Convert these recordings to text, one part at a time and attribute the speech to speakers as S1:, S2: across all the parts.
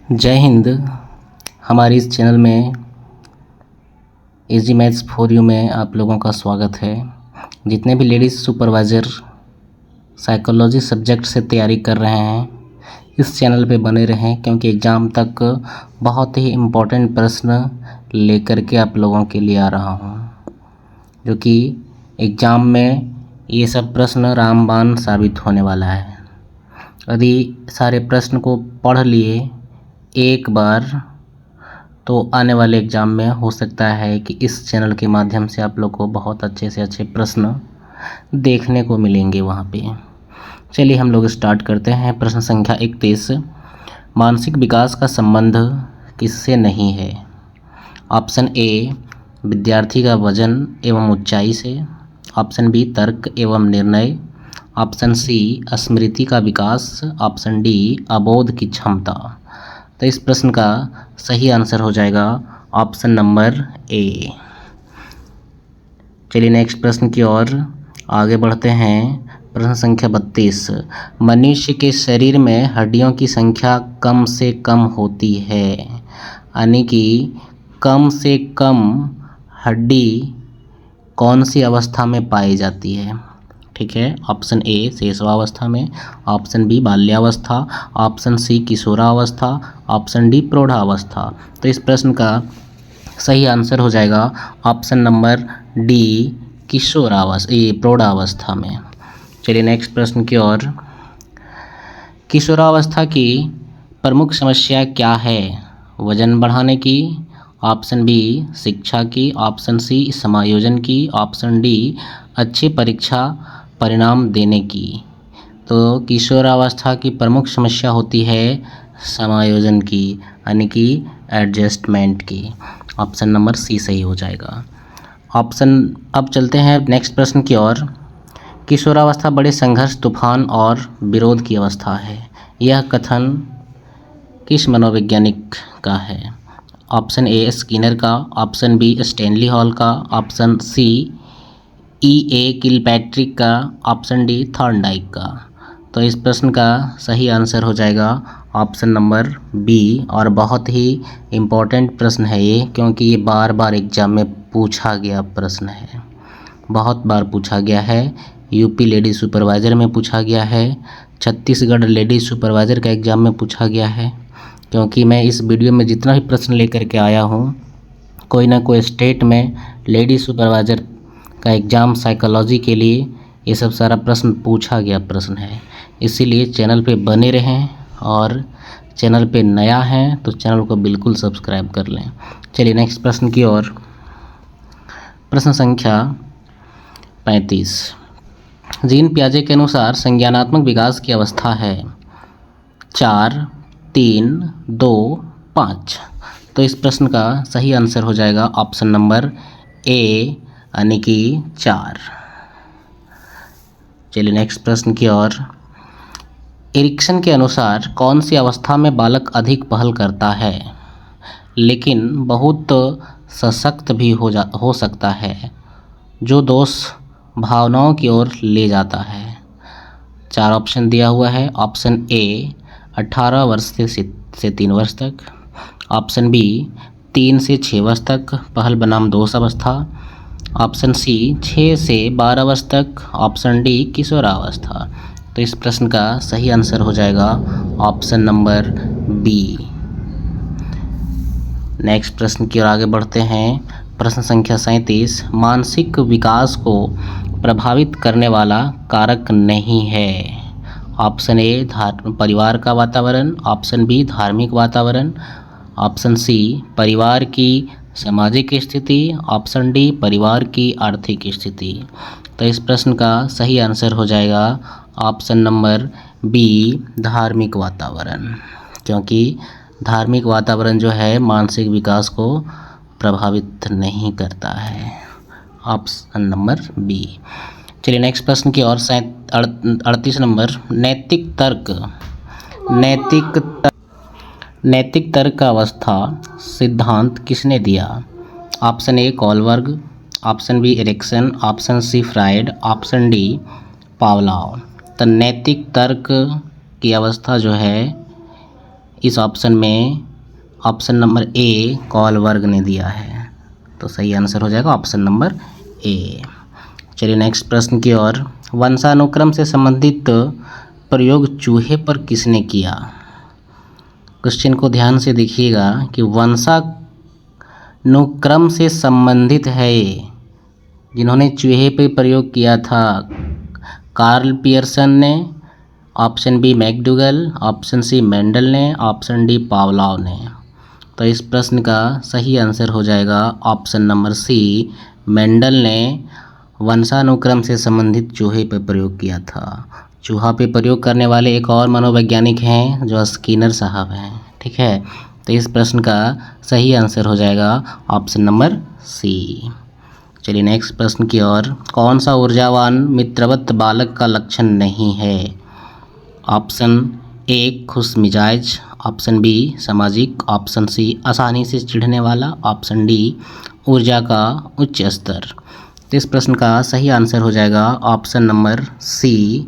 S1: जय हिंद। हमारे इस चैनल में इजी मैथ्स फॉर यू में आप लोगों का स्वागत है। जितने भी लेडीज़ सुपरवाइज़र साइकोलॉजी सब्जेक्ट से तैयारी कर रहे हैं इस चैनल पे बने रहें, क्योंकि एग्ज़ाम तक बहुत ही इम्पोर्टेंट प्रश्न लेकर के आप लोगों के लिए आ रहा हूँ, जो कि एग्ज़ाम में ये सब प्रश्न रामबाण साबित होने वाला है। यदि सारे प्रश्न को पढ़ लिए एक बार तो आने वाले एग्ज़ाम में हो सकता है कि इस चैनल के माध्यम से आप लोग को बहुत अच्छे से अच्छे प्रश्न देखने को मिलेंगे वहाँ पे। चलिए हम लोग स्टार्ट करते हैं। प्रश्न संख्या 31, मानसिक विकास का संबंध किससे नहीं है? ऑप्शन ए, विद्यार्थी का वजन एवं ऊंचाई से। ऑप्शन बी, तर्क एवं निर्णय। ऑप्शन सी, स्मृति का विकास। ऑप्शन डी, अबोध की क्षमता। तो इस प्रश्न का सही आंसर हो जाएगा ऑप्शन नंबर ए। चलिए नेक्स्ट प्रश्न की ओर आगे बढ़ते हैं। प्रश्न संख्या 32, मनुष्य के शरीर में हड्डियों की संख्या कम से कम होती है, यानी कि कम से कम हड्डी कौन सी अवस्था में पाई जाती है? ठीक है, ऑप्शन ए शैशवावस्था में, ऑप्शन बी बाल्यावस्था, ऑप्शन सी किशोरावस्था, ऑप्शन डी प्रौढ़ावस्था। तो इस प्रश्न का सही आंसर हो जाएगा ऑप्शन नंबर डी, प्रौढ़ावस्था में। चलिए नेक्स्ट प्रश्न की ओर। किशोरावस्था की प्रमुख समस्या क्या है? वजन बढ़ाने की, ऑप्शन बी शिक्षा की, ऑप्शन सी समायोजन की, ऑप्शन डी अच्छे परीक्षा परिणाम देने की। तो किशोरावस्था की प्रमुख समस्या होती है समायोजन की, यानी कि एडजस्टमेंट की। ऑप्शन नंबर सी सही हो जाएगा। अब चलते हैं नेक्स्ट प्रश्न की ओर। किशोरावस्था बड़े संघर्ष, तूफान और विरोध की अवस्था है। यह कथन किस मनोवैज्ञानिक का है? ऑप्शन ए स्किनर का, ऑप्शन बी स्टैनली हॉल का, ऑप्शन सी E.A. किलपैट्रिक का, ऑप्शन डी थॉर्नडाइक का। तो इस प्रश्न का सही आंसर हो जाएगा ऑप्शन नंबर बी। और बहुत ही इम्पोर्टेंट प्रश्न है ये, क्योंकि ये बार बार एग्जाम में पूछा गया प्रश्न है, बहुत बार पूछा गया है। यूपी लेडीज सुपरवाइज़र में पूछा गया है, छत्तीसगढ़ लेडीज सुपरवाइज़र का एग्ज़ाम में पूछा गया है। क्योंकि मैं इस वीडियो में जितना भी प्रश्न लेकर के आया हूँ, कोई ना कोई स्टेट में लेडीज सुपरवाइज़र का एग्ज़ाम साइकोलॉजी के लिए ये सब सारा प्रश्न पूछा गया प्रश्न है। इसीलिए चैनल पे बने रहें, और चैनल पे नया हैं तो चैनल को बिल्कुल सब्सक्राइब कर लें। चलिए नेक्स्ट प्रश्न की ओर। प्रश्न संख्या 35, जीन पियाजे के अनुसार संज्ञानात्मक विकास की अवस्था है 4, 3, 2, 5। तो इस प्रश्न का सही आंसर हो जाएगा ऑप्शन नंबर ए, यानी कि 4। चलिए नेक्स्ट प्रश्न की ओर। एरिक्सन के अनुसार कौन सी अवस्था में बालक अधिक पहल करता है, लेकिन बहुत सशक्त भी हो सकता है, जो दोष भावनाओं की ओर ले जाता है? 4 ऑप्शन दिया हुआ है। ऑप्शन ए 18 वर्ष से 3 वर्ष तक, ऑप्शन बी 3 से 6 वर्ष तक पहल बनाम दोष अवस्था, ऑप्शन सी 6 से 12 वर्ष तक, ऑप्शन डी किशोरावस्था। तो इस प्रश्न का सही आंसर हो जाएगा ऑप्शन नंबर बी। नेक्स्ट प्रश्न की ओर आगे बढ़ते हैं। प्रश्न संख्या 37, मानसिक विकास को प्रभावित करने वाला कारक नहीं है। ऑप्शन ए परिवार का वातावरण, ऑप्शन बी धार्मिक वातावरण, ऑप्शन सी परिवार की सामाजिक स्थिति, ऑप्शन डी परिवार की आर्थिक स्थिति। तो इस प्रश्न का सही आंसर हो जाएगा ऑप्शन नंबर बी, धार्मिक वातावरण, क्योंकि धार्मिक वातावरण जो है मानसिक विकास को प्रभावित नहीं करता है। Option number B. चलिए नेक्स्ट प्रश्न की ओर। 38 नंबर, नैतिक तर्क का अवस्था सिद्धांत किसने दिया? Option A Kohlberg, option B Erikson, option C Freud, option D Pavlov. तो नैतिक तर्क की अवस्था जो है इस ऑप्शन में ऑप्शन नंबर ए कॉलबर्ग ने दिया है, तो सही आंसर हो जाएगा ऑप्शन नंबर ए। चलिए नेक्स्ट प्रश्न की ओर। वंशानुक्रम से संबंधित प्रयोग चूहे पर किसने किया? क्वेश्चन को ध्यान से देखिएगा कि वंशानुक्रम से संबंधित है, जिन्होंने चूहे पर प्रयोग किया था कार्ल पियर्सन ने, option B McDougall, option C Mendel ने, ऑप्शन डी पावलोव ने। तो इस प्रश्न का सही आंसर हो जाएगा ऑप्शन नंबर सी, मेंडल ने वंशानुक्रम से संबंधित चूहे पर प्रयोग किया था। चूहा पे प्रयोग करने वाले एक और मनोवैज्ञानिक हैं जो स्किनर साहब हैं, ठीक है। तो इस प्रश्न का सही आंसर हो जाएगा ऑप्शन नंबर सी। चलिए नेक्स्ट प्रश्न की ओर। कौन सा ऊर्जावान मित्रवत बालक का लक्षण नहीं है? ऑप्शन ए खुश मिजाज, ऑप्शन बी सामाजिक, ऑप्शन सी आसानी से चिढ़ने वाला, ऑप्शन डी ऊर्जा का उच्च स्तर। तो इस प्रश्न का सही आंसर हो जाएगा ऑप्शन नंबर सी,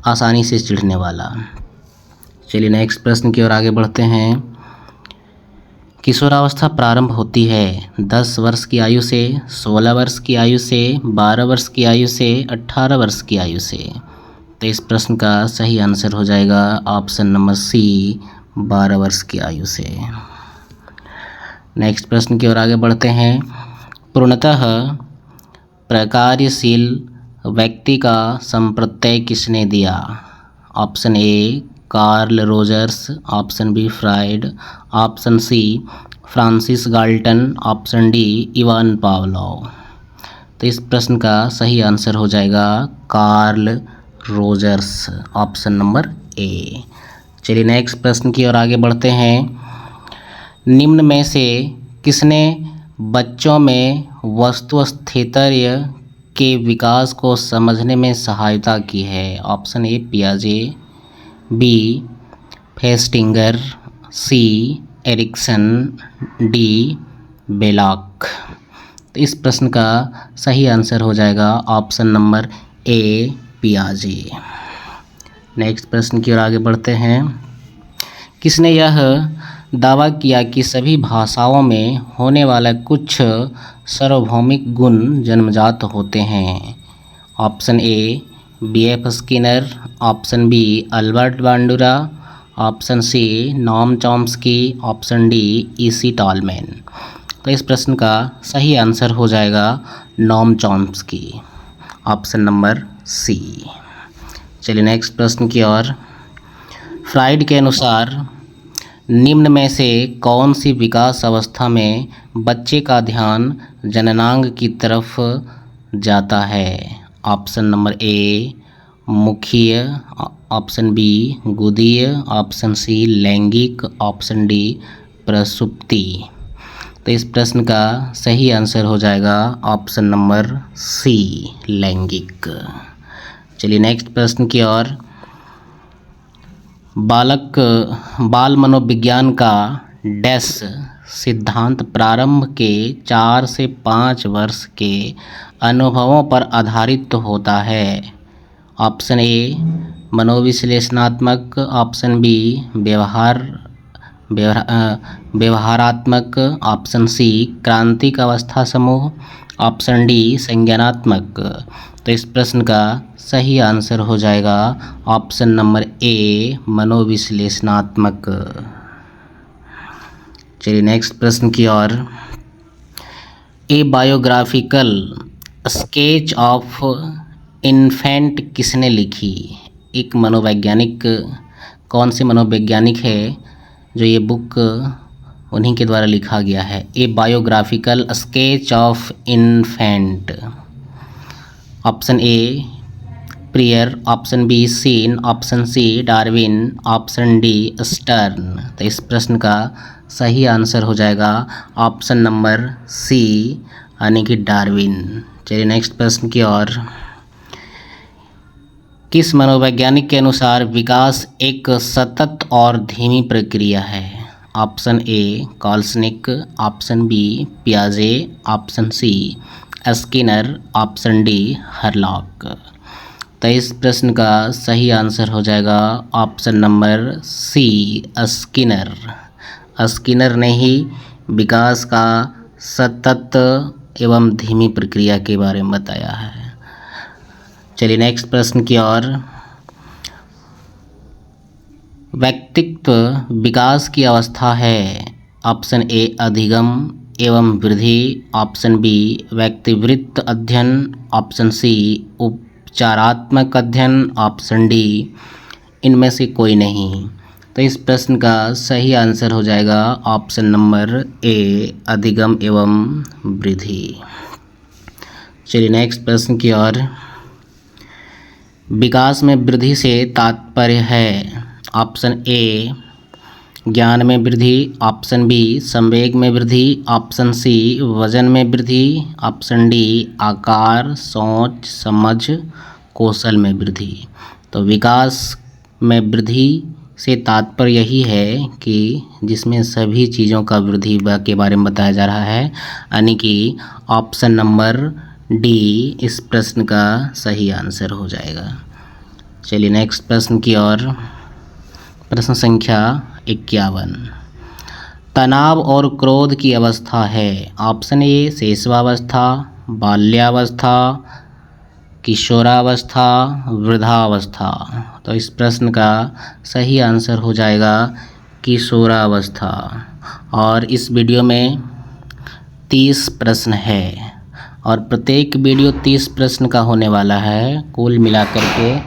S1: आसानी से चिढ़ने वाला। चलिए नेक्स्ट प्रश्न की ओर आगे बढ़ते हैं। किशोरावस्था प्रारंभ होती है 10 वर्ष की आयु से, 16 वर्ष की आयु से, 12 वर्ष की आयु से, 18 वर्ष की आयु से। तो इस प्रश्न का सही आंसर हो जाएगा ऑप्शन नंबर सी, 12 वर्ष की आयु से। नेक्स्ट प्रश्न की ओर आगे बढ़ते हैं। पूर्णतः प्रकार्यशील व्यक्ति का संप्रत्यय किसने दिया? Option A Carl Rogers, option B Freud, option C Francis Galton, option D Ivan Pavlov. तो इस प्रश्न का सही आंसर हो जाएगा Carl Rogers, option number A. चलिए नेक्स्ट प्रश्न की ओर आगे बढ़ते हैं। निम्न में से किसने बच्चों में वस्तुस्थितिय के विकास को समझने में सहायता की है? ऑप्शन ए पियाजे, B Festinger, C Erikson, D Belloc. तो इस प्रश्न का सही आंसर हो जाएगा ऑप्शन नंबर ए पियाजे। नेक्स्ट प्रश्न की ओर आगे बढ़ते हैं। किसने यह दावा किया कि सभी भाषाओं में होने वाला कुछ सार्वभौमिक गुण जन्मजात होते हैं? Option A B.F. Skinner, option B Albert Bandura, option C Noam Chomsky, option D E.C. Tolman. तो इस प्रश्न का सही आंसर हो जाएगा Noam Chomsky, option number C. चलिए नेक्स्ट प्रश्न की ओर। फ्राइड के अनुसार निम्न में से कौन सी विकास अवस्था में बच्चे का ध्यान जननांग की तरफ जाता है? ऑप्शन नंबर ए मुखीय, ऑप्शन बी गुदीय, ऑप्शन सी लैंगिक, ऑप्शन डी प्रसुप्ति। तो इस प्रश्न का सही आंसर हो जाएगा ऑप्शन नंबर सी लैंगिक। चलिए नेक्स्ट प्रश्न की ओर। बाल मनोविज्ञान का डैश सिद्धांत प्रारंभ के 4 से 5 वर्ष के अनुभवों पर आधारित होता है? ऑप्शन ए मनोविश्लेषणात्मक, ऑप्शन बी व्यवहारात्मक, ऑप्शन सी क्रांतिक अवस्था समूह, ऑप्शन डी संज्ञानात्मक। तो इस प्रश्न का सही आंसर हो जाएगा ऑप्शन नंबर ए मनोविश्लेषणात्मक। चलिए नेक्स्ट प्रश्न की ओर। ए बायोग्राफिकल स्केच ऑफ इन्फेंट किसने लिखी? एक मनोवैज्ञानिक, कौन से मनोवैज्ञानिक है जो ये बुक उन्हीं के द्वारा लिखा गया है? A biographical sketch of infant. Option A Preyer, option B Shinn, option C Darwin, option D Stern. तो इस प्रश्न का सही आंसर हो जाएगा ऑप्शन नंबर सी यानी कि डार्विन। चलिए नेक्स्ट प्रश्न की ओर। किस मनोवैज्ञानिक के अनुसार विकास एक सतत और धीमी प्रक्रिया है? Option A Kolesnik, option B पियाजे, option C Skinner, option D Hurlock. तो इस प्रश्न का सही आंसर हो जाएगा option number C, Skinner. Skinner ने ही विकास का सतत एवं धीमी प्रक्रिया के बारे में बताया है। चलिए नेक्स्ट प्रश्न की ओर। व्यक्तित्व विकास की अवस्था है। ऑप्शन ए अधिगम एवं वृद्धि, ऑप्शन बी व्यक्तिवृत्त अध्ययन, ऑप्शन सी उपचारात्मक अध्ययन, ऑप्शन डी इनमें से कोई नहीं। तो इस प्रश्न का सही आंसर हो जाएगा ऑप्शन नंबर ए, अधिगम एवं वृद्धि। चलिए नेक्स्ट प्रश्न की ओर। विकास में वृद्धि से तात्पर्य है। ऑप्शन ए ज्ञान में वृद्धि, ऑप्शन बी संवेग में वृद्धि, ऑप्शन सी वजन में वृद्धि, ऑप्शन डी आकार, सोच, समझ, कौशल में वृद्धि। तो विकास में वृद्धि से तात्पर्य यही है कि जिसमें सभी चीज़ों का वृद्धि के बारे में बताया जा रहा है, यानी कि ऑप्शन नंबर डी इस प्रश्न का सही आंसर हो जाएगा। चलिए नेक्स्ट प्रश्न की ओर। प्रश्न संख्या 51। तनाव और क्रोध की अवस्था है। ऑप्शन ए शैशवावस्था, बाल्यावस्था, किशोरावस्था, वृद्धावस्था। तो इस प्रश्न का सही आंसर हो जाएगा किशोरावस्था। और इस वीडियो में 30 प्रश्न है और प्रत्येक वीडियो 30 प्रश्न का होने वाला है। कुल मिलाकर के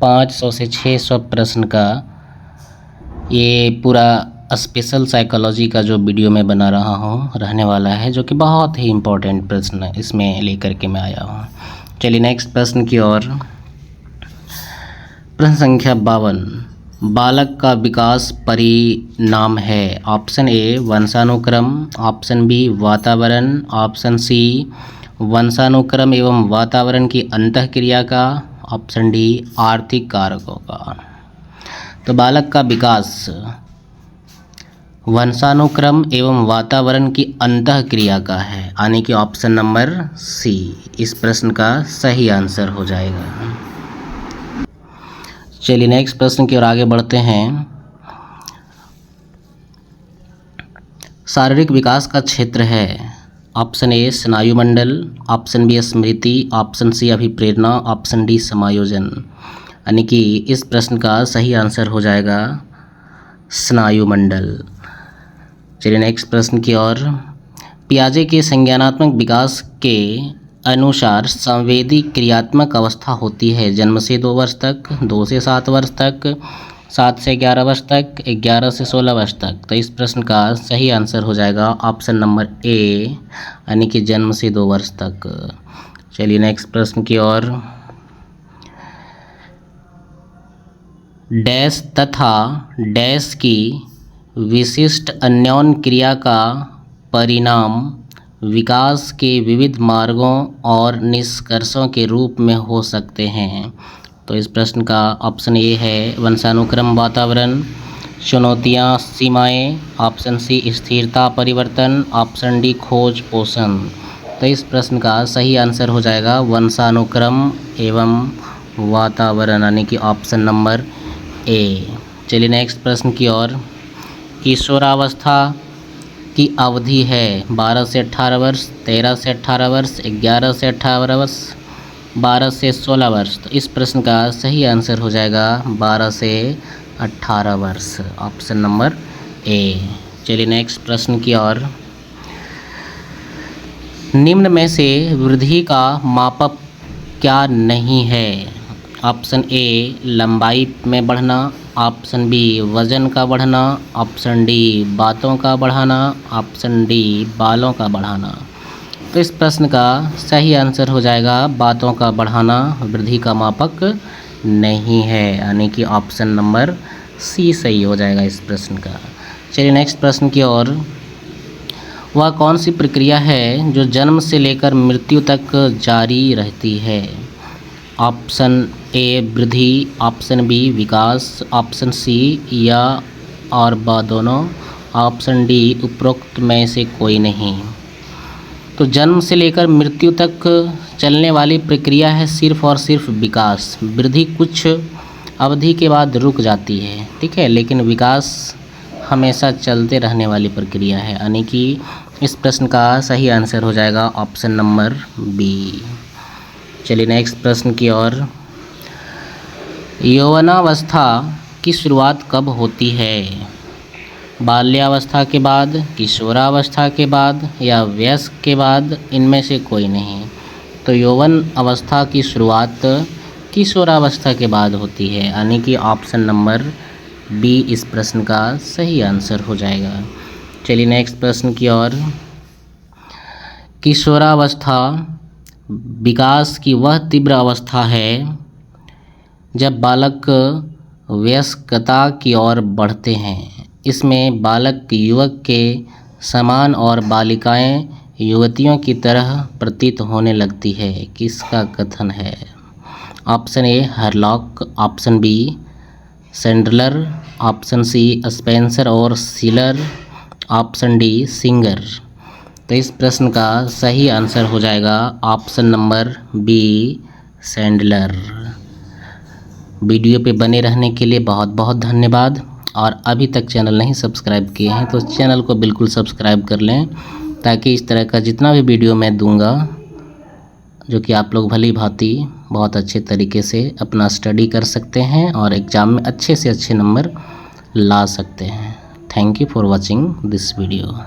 S1: 500 से 600 प्रश्न का ये पूरा स्पेशल साइकोलॉजी का जो वीडियो मैं बना रहा हूँ रहने वाला है, जो कि बहुत ही इम्पोर्टेंट प्रश्न इसमें लेकर के मैं आया हूँ। चलिए नेक्स्ट प्रश्न की ओर। प्रश्न संख्या 52। बालक का विकास परिणाम है। ऑप्शन ए वंशानुक्रम, ऑप्शन बी वातावरण, ऑप्शन सी वंशानुक्रम एवं वातावरण की अंतःक्रिया का, ऑप्शन डी आर्थिक कारकों का। तो बालक का विकास वंशानुक्रम एवं वातावरण की अंतःक्रिया का है, यानी कि ऑप्शन नंबर सी इस प्रश्न का सही आंसर हो जाएगा। चलिए नेक्स्ट प्रश्न की ओर आगे बढ़ते हैं। शारीरिक विकास का क्षेत्र है। ऑप्शन ए स्नायुमंडल, ऑप्शन बी स्मृति, ऑप्शन सी अभिप्रेरणा, ऑप्शन डी समायोजन। यानी कि इस प्रश्न का सही आंसर हो जाएगा स्नायुमंडल। चलिए नेक्स्ट प्रश्न की ओर। पियाजे के संज्ञानात्मक विकास के अनुसार संवेदी क्रियात्मक अवस्था होती है जन्म से 2 वर्ष तक, 2 से 7 वर्ष तक, 7 से 11 वर्ष तक, 11 से 16 वर्ष तक। तो इस प्रश्न का सही आंसर हो जाएगा ऑप्शन नंबर ए, यानी कि जन्म से 2 वर्ष तक। चलिए नेक्स्ट प्रश्न की ओर। डैश तथा डैश की विशिष्ट अन्योन्य क्रिया का परिणाम विकास के विविध मार्गों और निष्कर्षों के रूप में हो सकते हैं। तो इस प्रश्न का ऑप्शन ए है वंशानुक्रम, वातावरण, चुनौतियां, सीमाएं, ऑप्शन सी स्थिरता, परिवर्तन, ऑप्शन डी खोज, पोषण। तो इस प्रश्न का सही आंसर हो जाएगा वंशानुक्रम एवं वातावरण, यानी कि ऑप्शन नंबर ए। चलिए नेक्स्ट प्रश्न की ओर। किशोरावस्था की अवधि है 12 से 18 वर्ष, 13 से 18 वर्ष, 11 से 18 वर्ष, 12 से 16 वर्ष। तो इस प्रश्न का सही आंसर हो जाएगा 12 से 18 वर्ष, ऑप्शन नंबर ए। चलिए नेक्स्ट प्रश्न की ओर। निम्न में से वृद्धि का मापक क्या नहीं है। ऑप्शन ए लंबाई में बढ़ना, ऑप्शन बी वजन का बढ़ना, ऑप्शन डी बातों का बढ़ाना, ऑप्शन डी बालों का बढ़ाना। तो इस प्रश्न का सही आंसर हो जाएगा बातों का बढ़ाना वृद्धि का मापक नहीं है, यानी कि ऑप्शन नंबर सी सही हो जाएगा इस प्रश्न का। चलिए नेक्स्ट प्रश्न की ओर। वह कौन सी प्रक्रिया है जो जन्म से लेकर मृत्यु तक जारी रहती है। ऑप्शन ए वृद्धि, ऑप्शन बी विकास, ऑप्शन सी या और ब दोनों, ऑप्शन डी उपरोक्त में से कोई नहीं। तो जन्म से लेकर मृत्यु तक चलने वाली प्रक्रिया है सिर्फ और सिर्फ विकास। वृद्धि कुछ अवधि के बाद रुक जाती है, ठीक है, लेकिन विकास हमेशा चलते रहने वाली प्रक्रिया है। यानी कि इस प्रश्न का सही आंसर हो जाएगा ऑप्शन नंबर बी। चलिए नेक्स्ट प्रश्न की ओर। यौवनावस्था की शुरुआत कब होती है? बाल्यावस्था के बाद, किशोरावस्था के बाद या वयस्क के बाद? इनमें से कोई नहीं। तो यौवन अवस्था की शुरुआत किशोरावस्था के बाद होती है, यानी कि ऑप्शन नंबर बी इस प्रश्न का सही आंसर हो जाएगा। चलिए नेक्स्ट प्रश्न की ओर। किशोरावस्था विकास की वह तीव्र अवस्था है जब बालक वयस्कता की ओर बढ़ते हैं। इसमें बालक युवक के समान और बालिकाएं युवतियों की तरह प्रतीत होने लगती है। किसका कथन है? Option A Hurlock, option B Sandler, option C Spencer और सीलर, ऑप्शन डी सिंगर। तो इस प्रश्न का सही आंसर हो जाएगा option number B Sandler. Video पे बने रहने के लिए बहुत बहुत धन्यवाद। और अभी तक चैनल नहीं सब्सक्राइब किए हैं तो चैनल को बिल्कुल सब्सक्राइब कर लें, ताकि इस तरह का जितना भी वीडियो मैं दूंगा, जो कि आप लोग भली भांति बहुत अच्छे तरीके से अपना स्टडी कर सकते हैं और एग्ज़ाम में अच्छे से अच्छे नंबर ला सकते हैं। Thank you for watching this video.